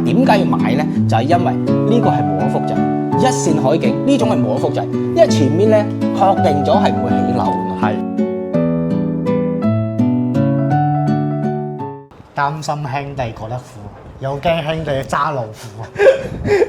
點解要買咧？就係因為呢個係無可複製，一線海景呢種係無可複製，因為前面咧確定咗係唔會起樓㗎嘛。係擔心兄弟覺得苦，又驚兄弟揸老虎。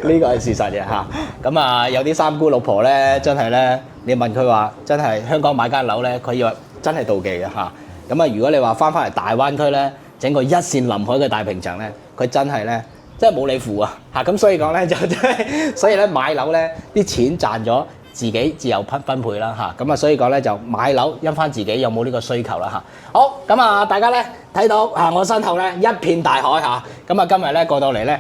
呢個係事實嘅嚇。咁啊，有啲三姑六婆咧，真係咧，你問佢話真係香港買間樓咧，佢以為真係妒忌嘅嚇。咁啊，如果你話翻嚟大灣區咧，整個一線臨海嘅大平層咧，佢真係咧，真係冇你負啊嚇。咁所以講咧就真係，所以咧買樓咧啲錢賺咗自己自由分配啦嚇。咁啊，所以講咧就買樓因翻自己有冇呢個需求啦嚇。好，咁啊，大家咧睇到我身後咧一片大海嚇。咁啊，今日咧過到嚟咧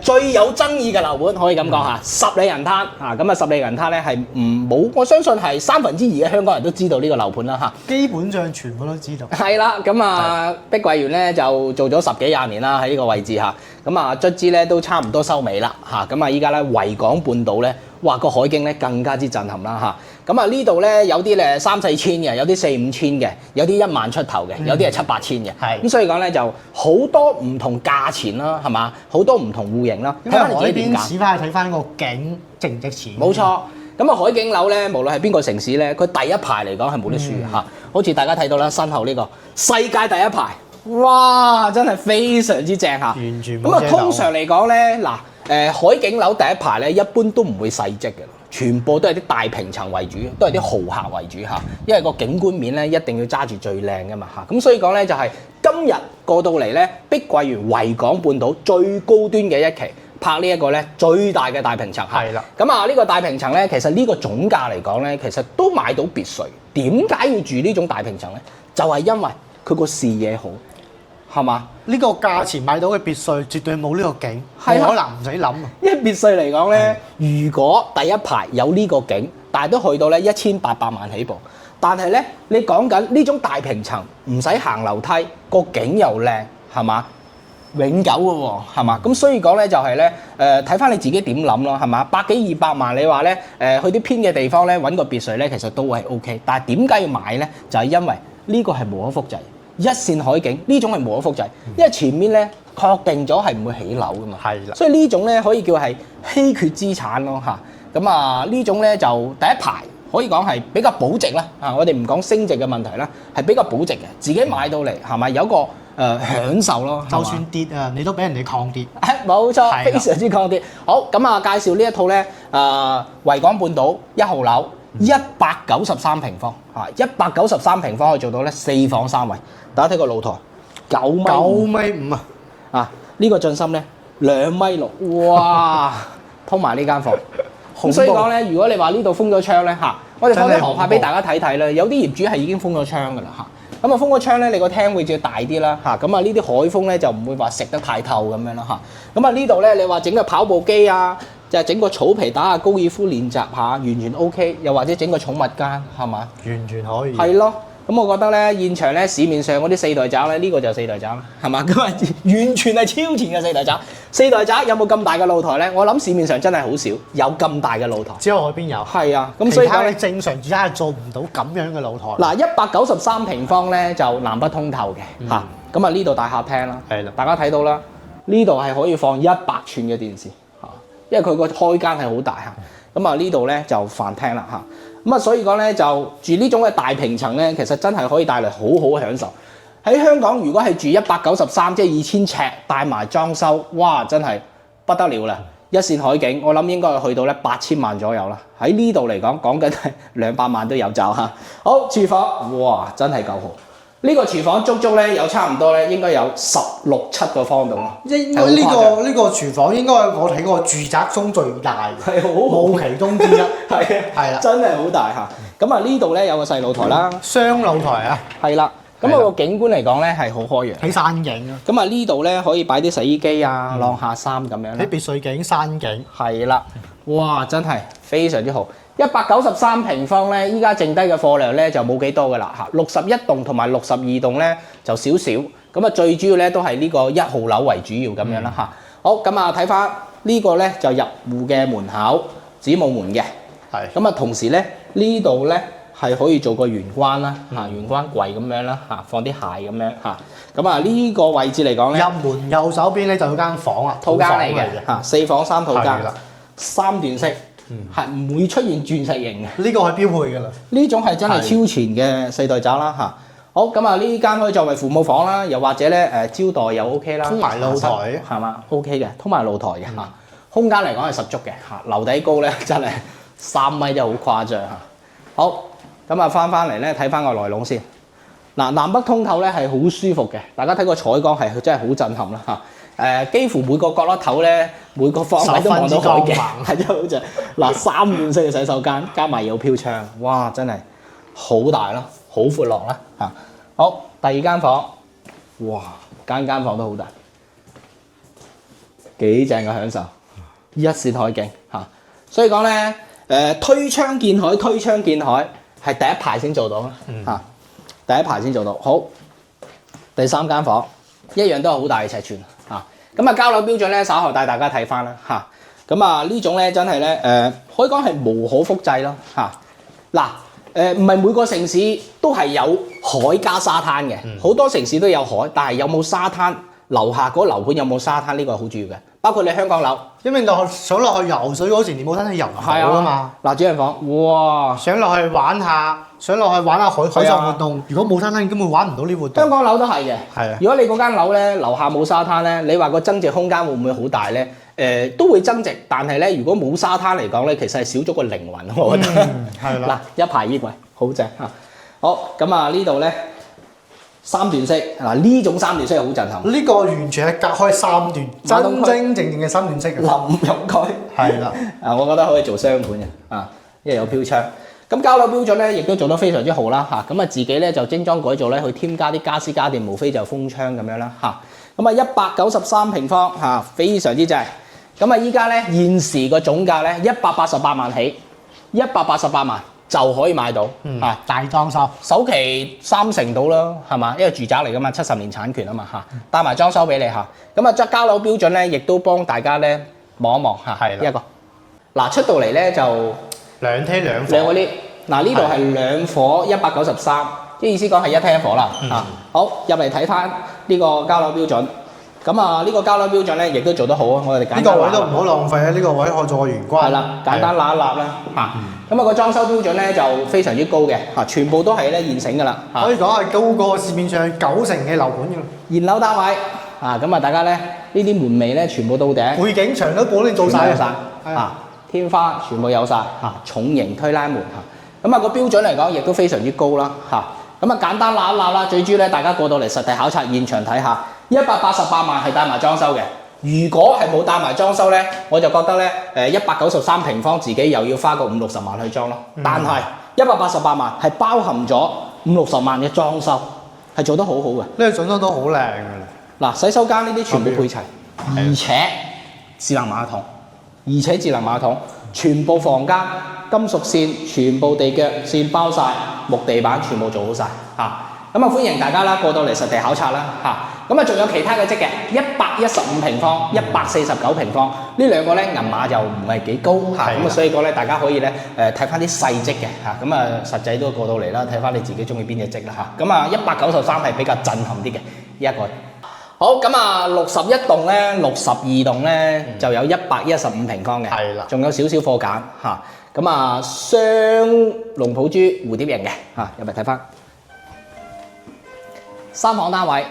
最有爭議嘅樓盤可以咁講嚇，十里銀灘嚇。咁啊，十里銀灘咧係冇，我相信係2/3嘅香港人都知道呢個樓盤啦嚇。基本上全部都知道。係啦，咁啊，碧桂園咧就做咗10幾20年啦喺呢個位置嚇。咁啊，卒之咧都差唔多收尾啦嚇。咁啊，依家咧維港半島咧，哇個海景咧更加之震撼啦嚇。咁啊呢度咧有啲咧3、4千嘅，有啲4、5千嘅，有啲1萬出頭嘅，有啲係7、8千嘅。係咁所以講咧就好多唔同價錢啦，係嘛？好多唔同戶型啦。睇翻你自己點揀。市翻去睇翻個景值唔值錢。冇錯。咁啊海景樓咧，無論係邊個城市咧，佢第一排嚟講係冇得輸嘅嚇。好似大家睇到啦，身後呢個世界第一排，哇！真係非常之正嚇。完全咁啊，通常嚟講咧，嗱海景樓第一排咧，一般都唔會細積嘅。全部都係啲大平層為主，都係啲豪客為主嚇，因為個景觀面咧一定要揸住最靚噶嘛嚇，咁所以講咧就係今日過到嚟咧，碧桂園維港半島最高端嘅一期拍呢一個咧最大嘅大平層嚇，係啦，咁啊呢個大平層咧，其實呢個總價嚟講咧，其實都買到別墅。點解要住呢種大平層咧？就係因為佢個視野好，係嘛？呢個價錢買到嘅別墅絕對冇呢個景，冇可能唔使諗啊！因為別墅嚟講咧，如果第一排有呢個景，但係都去到咧1800萬起步，但係咧你講緊呢種大平層唔使行樓梯，個景又靚，係嘛？永久嘅喎，係嘛？咁所以講咧就係咧睇翻你自己點諗咯，係嘛？100幾200萬，你話咧去啲偏嘅地方咧揾個別墅咧，其實都係 OK。但係點解要買咧？就係因為呢個係無可複製。一線海景呢種係無可複製，因為前面咧確定咗係唔會起樓噶嘛，係啦，所以呢種咧可以叫係稀缺資產咯嚇。咁啊呢種咧就第一排可以講係比較保值啦嚇。我哋唔講升值嘅問題啦，係比較保值嘅，自己買到嚟係咪有個享受咯？就算跌啊，你都俾人哋抗跌。冇錯，非常之抗跌。好，咁啊介紹呢一套咧維港半島1號樓193平方嚇，193平方可以做到咧4房3衛。大家睇個露台9米5啊！啊，呢個進深咧2.6米，哇！鋪埋呢間房，咁所以講咧，如果你話呢度封咗窗咧嚇，我哋放啲航拍俾大家睇睇啦。有啲業主係已經封咗窗㗎啦嚇，咁啊封咗窗咧，你個廳會再大啲啦嚇，咁啊呢啲海風咧就唔會話食得太透咁樣啦嚇。咁啊呢度咧，你話整個跑步機啊，就係整個草皮打下高爾夫練習下，完全 OK。又或者整個寵物間係嘛？完全可以。係咯。咁我覺得咧，現場咧市面上嗰啲4代宅咧，呢個就4代宅啦，係嘛？咁啊，完全係超前嘅4代宅。4代宅有冇咁大嘅露台咧？我諗市面上真係好少有咁大嘅露台。只有海邊有。係啊，咁所以你正常住家係做唔到咁樣嘅露台。嗱，193平方咧就南北通透嘅嚇。咁啊呢度大客廳啦，係啦，大家睇到啦，呢度係可以放100寸嘅電視嚇，因為佢個開間係好大嚇。咁啊呢度咧就飯廳啦嚇。咁啊，所以講咧就住呢種嘅大平層咧，其實真係可以帶嚟好好嘅享受。喺香港，如果係住193，即係2000尺，帶埋裝修，哇，真係不得了啦！一線海景，我諗應該去到咧8000萬左右啦。喺呢度嚟講，講緊係200萬都有找嚇。好，廚房，哇，真係夠好。呢個廚房足足咧有差唔多咧，應該有16、7個方度咯。應該呢個廚房應該我睇過住宅中最大，係冇其中之一。係啦，真係好大嚇。咁啊呢度咧有個細露台啦，雙露台啊。係啦，咁啊個景觀嚟講咧係好開揚，睇山景啊。咁啊呢度咧可以擺啲洗衣機啊、晾下衫咁樣。睇別墅景、山景。係啦，哇！真係非常之好。193平方咧，依家剩低嘅貨量咧就冇幾多噶啦嚇，61棟同埋62棟咧就少少，咁啊最主要咧都係呢個1號樓為主要咁樣啦嚇。好，咁啊睇翻呢個咧就入戶嘅門口，子母門嘅，係咁啊同時咧呢度咧係可以做個玄關啦，玄關櫃咁樣啦，放啲鞋咁樣嚇。咁啊呢個位置嚟講咧，入門右手邊咧就有間房啊，套間嚟嘅嚇，4房3套間係啦，3段式，係唔會出現鑽石型嘅。呢個係標配㗎啦。呢種係真係超前嘅4代宅啦嚇。好咁啊，呢間可以作為父母房啦，又或者咧招待又 OK 啦，通埋露台係嘛 OK 嘅，通埋露台嘅嚇。空間嚟講係十足嘅嚇，樓底高咧真係3米真係好誇張嚇。好咁啊，翻嚟咧睇翻個內籠先。嗱，南北通透咧係好舒服嘅，大家睇個採光係真係好震撼啦嚇。幾乎每個角落頭咧，每個方位都望到海景，係真係好正。嗱，3段式嘅洗手間，加埋有飄窗，哇！真係好大啦，好闊落啦嚇。好，第二間房，哇！間房都好大，幾正嘅享受，一線海景嚇。所以講咧，推窗見海，推窗見海係第一排先做到啦嚇。第一排先做到，好。第3間房一樣都係好大嘅尺寸嚇。咁啊交樓標準咧，稍後帶大家睇翻啦嚇。咁啊呢種咧真係咧可以講係無可複製咯嚇。嗱唔係每個城市都係有海加沙灘嘅，好多城市都有海，但係有冇沙灘？樓下嗰樓盤有冇沙灘？呢個係好重要嘅。包括你香港樓，因為想落去游水嗰時，你冇得去游唔到啊嘛。嗱，主人房，哇！想落去玩下海上活動，如果冇沙灘根本玩唔到呢活動。香港樓都係嘅。係啊。如果你嗰間樓咧樓下冇沙灘咧，你話個增值空間會唔會好大咧？都會增值，但係咧如果冇沙灘嚟講咧，其實係少咗個靈魂，我覺得。係啦。嗱，一排衣櫃，好正嚇。好，咁啊呢度咧。3段式嗱，呢種3段式係好震撼。呢個完全係隔開3段，真正嘅3段式嘅。淋浴區係啦，我覺得可以做雙盤嘅因為有飄窗。咁交樓標準咧，亦都做得非常之好啦嚇。咁啊自己咧就精裝改造咧，去添加啲家私家電，無非就風窗咁樣啦嚇。咁啊193平方嚇，非常之正。咁啊依家咧現時個總價咧188萬起，188萬。就可以買到，大裝修，首期30%到啦，係嘛？因為住宅嚟噶嘛，70年產權啊嘛嚇，帶埋裝修俾你嚇。咁啊，交樓標準咧，亦都幫大家咧望一望嚇，一個。嗱出到嚟咧就兩廳兩個 lift，嗱呢度係2伙193，即係意思講係一廳一伙啦嚇。好，入嚟睇翻呢個交樓標準。咁啊，呢個交樓標準咧，亦都做得好啊！我哋簡單呢個位都唔好浪費啊！呢個位可以做個玄關。係啦，簡單揦一揦啦嚇。咁啊，個裝修標準咧就非常之高嘅嚇，全部都係咧現成㗎啦。可以講係高過市面上90%嘅樓盤㗎。現樓單位咁啊，大家咧呢啲門楣咧全部到頂，背景牆都幫你做晒天花全部有晒重型推拉門嚇。咁啊個標準嚟講亦都非常之高啦嚇。咁啊簡單揦一揦啦，最主要咧大家過到嚟實地考察現場睇下。188萬係帶埋裝修嘅，如果係冇帶埋裝修咧，我就覺得咧193平方自己又要花個50-60萬去裝咯。但係188萬係包含咗50-60萬嘅裝修，係做得好好嘅。呢個裝修都好靚㗎啦。嗱，洗手間呢啲全部配齊，而且智能馬桶，全部房間金屬線，全部地腳線包晒，木地板全部做好晒嚇。咁啊歡迎大家啦，過到嚟實地考察啦嚇。咁啊仲有其他嘅積嘅，115平方、149平方，呢兩個咧銀碼就唔係幾高嚇。咁啊所以講咧，大家可以咧睇翻啲細積嘅嚇。咁啊實際都過到嚟啦，睇翻你自己中意邊隻積啦嚇。咁啊193係比較震撼啲嘅一個。好，咁啊61棟咧，62棟咧就有115平方嘅，係啦，仲有少少貨揀嚇。咁啊雙龍抱珠蝴蝶形嘅嚇，入嚟睇翻。3房單位，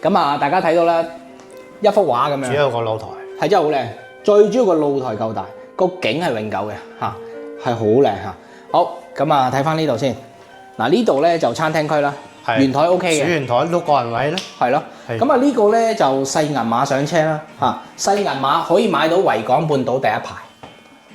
咁啊大家睇到啦，一幅畫咁樣。主要個露台係真係好靚，最主要個露台夠大，個景係永久嘅嚇，係好靚嚇。好，咁啊睇翻呢度先。嗱呢度咧就餐廳區啦，圓台 OK 嘅。主圓台6個人位咧。係咯。咁啊呢個咧就細銀碼上車啦嚇，細銀碼可以買到維港半島第一排，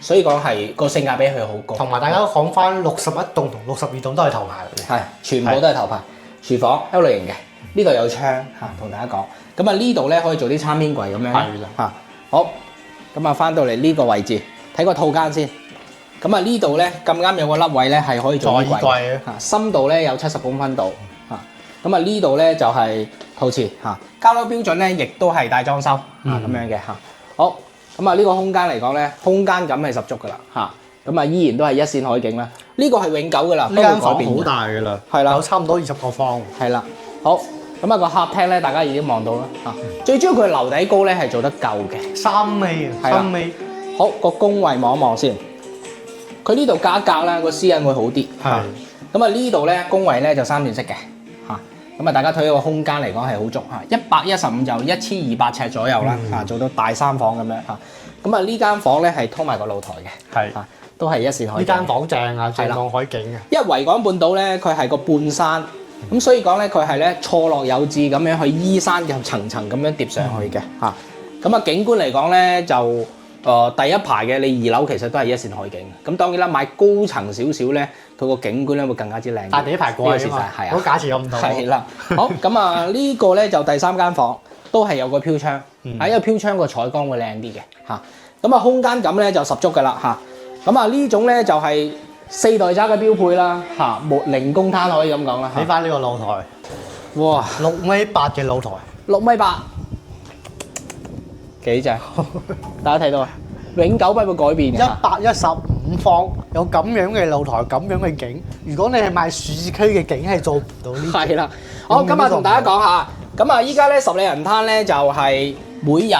所以講係個性價比佢好高。同埋大家講翻61棟同62棟都係頭牌嚟嘅。係，全部都係頭牌。廚房 L 類型嘅，呢度有窗嚇，同大家講。咁啊呢度咧可以做啲餐邊櫃咁樣嚇。好，咁啊翻到嚟呢個位置，睇個套間先。咁啊呢度咧咁啱有個凹位咧係可以做衣櫃嘅嚇，深度咧有70公分度嚇。咁啊呢度咧就係套廁嚇，交樓標準咧亦都係帶裝修咁樣嘅嚇。好，咁啊呢個空間嚟講咧，空間感係十足噶啦嚇。咁啊依然都係一線海景啦。呢個係永久㗎啦，呢間房不會改變嘅好大㗎啦，係啦有差唔多20個方。係啦，好咁啊個客廳咧，大家已經望到啦嚇。最主要佢樓底高咧係做得夠嘅。 3米啊，係啦3米。好個工位望一望先，佢呢度加格咧個私隱會好啲。係。咁啊呢度咧工位咧就3段式嘅嚇。咁啊大家睇個空間嚟講係好足嚇，115就1200尺左右啦嚇，做到大3房咁樣嚇。咁啊呢間房咧係通埋個露台嘅。係。都係一線海景。呢間房正啊，正望海景嘅。因為維港半島咧，佢係個半山，咁所以講咧，佢係咧錯落有致咁樣去依山嘅層層咁樣疊上去嘅嚇。咁啊景觀嚟講咧，就第一排嘅你2樓其實都係一線海景。咁當然啦，買高層少少咧，佢個景觀咧會更加之靚。但第一排貴啊嘛，係啊，嗰價錢咁多。係啦，好咁啊呢個咧就第3間房，都係有個飄窗，因為飄窗個採光會靚啲嘅嚇。咁啊空間感咧就十足㗎啦嚇。咁啊呢種咧就係4代渣嘅標配啦嚇，零公攤可以咁講啦。睇翻呢個露台，哇6.8米嘅露台，6.8米，幾正？大家睇到啊，永久不會改變嘅。 115方，有咁樣嘅露台，咁樣嘅景。如果你係賣市區嘅景，係做唔到呢。係啦，好，今日同大家講下，咁啊依家咧十里人灘咧就係每日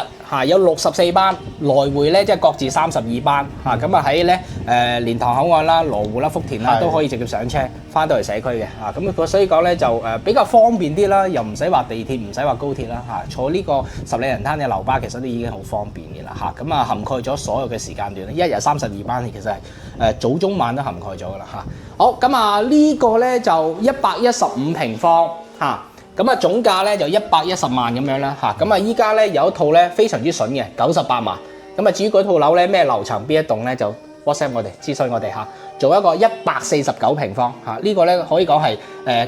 有64班來回咧，即係各自32班嚇。咁啊喺咧蓮塘口岸啦、羅湖啦、福田啦都可以直接上車翻到嚟社區嘅嚇。咁所以講咧就比較方便啲啦，又唔使話地鐵，唔使話高鐵啦嚇。坐呢個十里人灘嘅樓巴其實都已經好方便嘅啦嚇。咁啊涵蓋咗所有嘅時間段，一日32班其實係早中晚都涵蓋咗噶啦嚇。好，咁啊呢個咧就115平方嚇。咁啊總價咧就110萬咁樣啦嚇，咁啊依家咧有一套咧非常之筍嘅98萬，咁啊至於嗰套樓咧咩樓層邊一棟咧就 WhatsApp 我哋諮詢我哋嚇，做一個149平方嚇，呢個咧可以講係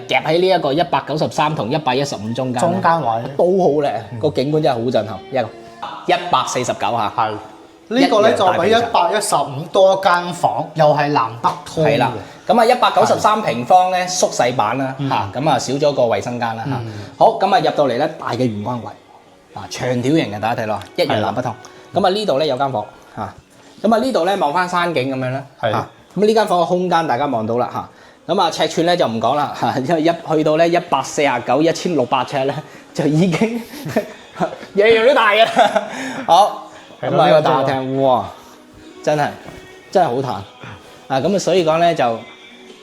夾喺呢一個193同115中間，中間位都好靚，個景觀真係好震撼，一個149嚇。係。呢個咧就比115多間房，又係南北通嘅。係啦，咁啊193平方咧縮細版啦嚇，咁啊少咗個衞生間啦嚇。好，咁啊入到嚟咧大嘅玄關位，啊長條形嘅大家睇落，一人南北通。咁啊呢度咧有間房嚇，咁啊呢度咧望翻山景咁樣咧嚇。咁呢間房嘅空間大家望到啦嚇。咁啊尺寸咧就唔講啦嚇，因為去到咧149、1600尺咧就已經樣樣都大嘅啦。好。咁啊個大廳，哇！真係好彈啊！咁啊，所以講咧就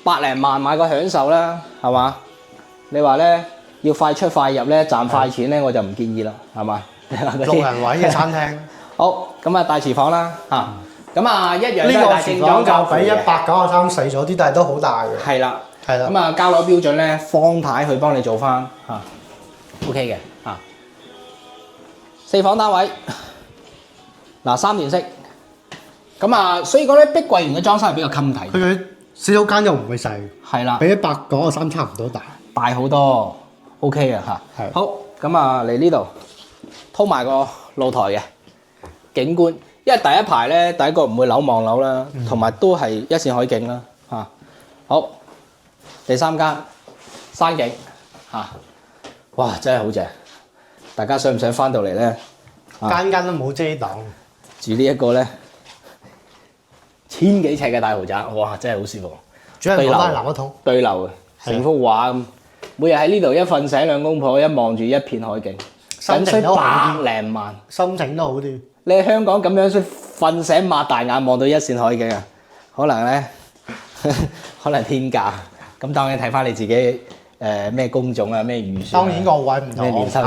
百零萬買個享受啦，係嘛？你話咧要快出快入咧賺快錢咧，我就唔建議啦，係嘛？6人位嘅餐廳。好，咁啊大廚房啦嚇，咁啊一樣呢個都係大正裝就比193細咗啲，但係都好大嘅。係啦，係啦。咁啊交樓標準咧，方太去幫你做翻嚇 ，OK 嘅嚇。4房單位。嗱3段式，咁啊，所以講咧，碧桂園嘅裝修係比較襟睇。佢嘅洗手間又唔會細，係啦，比193差唔多大，大好多 ，OK 嘅嚇。係。好，咁啊嚟呢度，鋪埋個露台嘅景觀，因為第一排咧，第一個唔會樓望樓啦，同埋都係一線海景啦嚇。好，第3間山景嚇，哇真係好正，大家想唔想翻到嚟咧？間間都冇遮擋。住呢一個咧1000幾尺嘅大豪宅，哇！真係好舒服。主人房都係南北通，對流嘅，成幅畫咁。每日喺呢度一瞓醒兩公婆，一望住一片海景，心情都好啲100零萬。心情都好啲。你喺香港咁樣瞓醒擘大眼望到一線海景啊，可能咧可能天價。咁當然睇翻你自己咩工種啊，咩預算。當然個位唔同，咩年收入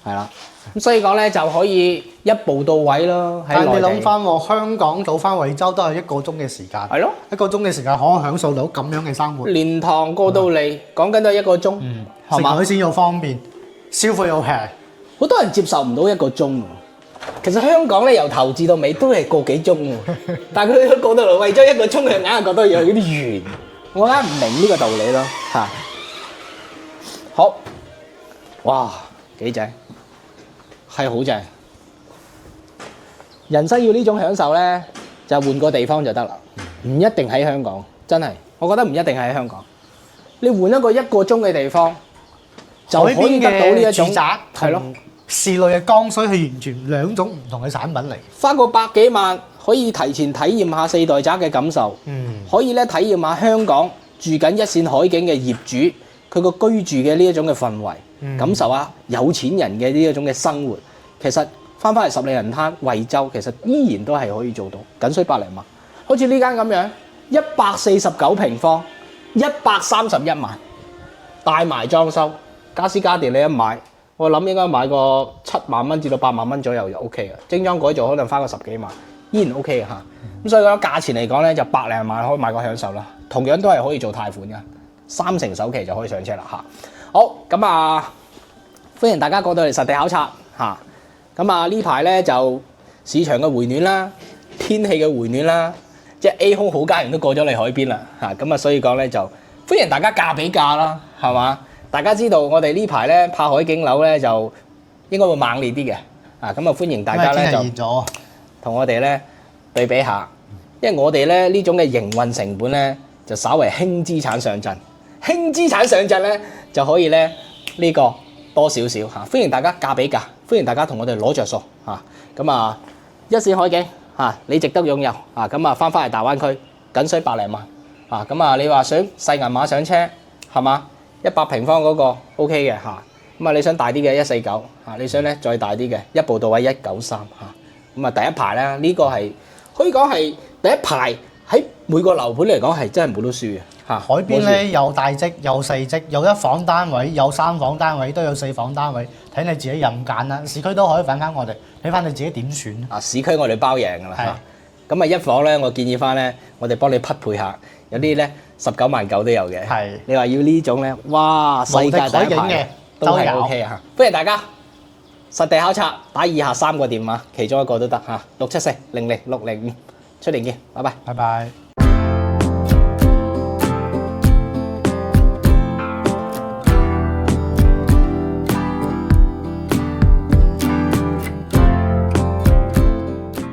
係啦。咁所以講咧就可以一步到位咯。但係你諗翻喎，香港到翻惠州都係1個鐘嘅時間。係咯，1個鐘嘅時間可以享受到咁樣嘅生活。蓮塘過到嚟講緊都係1個鐘，食海鮮又方便，消費又平。好多人接受唔到1個鐘喎。其實香港咧由頭至到尾都係個幾鐘喎，但係佢過到嚟惠州1個鐘，佢硬係覺得有啲遠。我啱唔明呢個道理咯嚇。好，哇幾正！係好正，人生要呢種享受咧，就換個地方就得啦，唔一定喺香港，真係，我覺得唔一定喺香港。你換一個1個鐘嘅地方，就可以得到呢一種住宅，係咯，市內嘅江水係完全2種唔同嘅產品嚟。花個100幾萬可以提前體驗下四代宅嘅感受，可以咧體驗下香港住緊一線海景嘅業主佢個居住嘅呢一種嘅氛圍，感受下有錢人嘅呢一種嘅生活。其實翻返嚟十里銀灘惠州，其實依然都係可以做到，僅需百零萬。好似呢間咁樣，149平方，131萬，帶埋裝修，家私家電你一買，我諗應該買個7萬蚊至到8萬蚊左右就 OK 嘅，精裝改造可能花個10幾萬，依然 OK 嘅嚇。咁所以講價錢嚟講咧，就百零萬可以買個享受啦。同樣都係可以做貸款嘅，3成首期就可以上車啦嚇。好，咁啊，歡迎大家過到嚟實地考察嚇。咁啊呢排咧就市場嘅回暖啦，天氣嘅回暖啦，即係 A 空好家園都過咗嚟海邊啦嚇。咁啊所以講咧就歡迎大家價比價啦，係嘛？大家知道我哋呢排咧拍海景樓咧就應該會猛烈啲嘅，咁啊歡迎大家咧就同我哋咧對比下，因為我哋咧呢種嘅營運成本咧就稍為輕資產上陣，輕資產上陣咧就可以咧呢個多少少嚇，歡迎大家價比價，歡迎大家同我哋攞着數嚇，咁啊一線海景嚇你值得擁有啊，咁啊翻嚟大灣區僅需百零萬啊，咁啊你話想細銀碼上車係嘛？100平方嗰個 OK 嘅嚇，咁啊你想大啲嘅149嚇，你想咧再大啲嘅一步到位193嚇，咁啊第一排咧呢個係可以講係第一排喺每個樓盤嚟講係真係冇得輸嘅嚇。海邊咧有大積有細積，有1房單位有3房單位都有4房單位，睇你自己任揀啦。市區都可以揾翻我哋，睇翻你自己點選。啊市區我哋包贏㗎啦嚇，咁啊1房咧我建議翻咧，我哋幫你匹配下，有啲咧19萬9都有嘅。係你話要呢種咧，哇世界第一排都係 OK 啊！歡迎大家實地考察，打以下3個電話，其中一個都得嚇，674000605，出年見，拜拜。拜拜。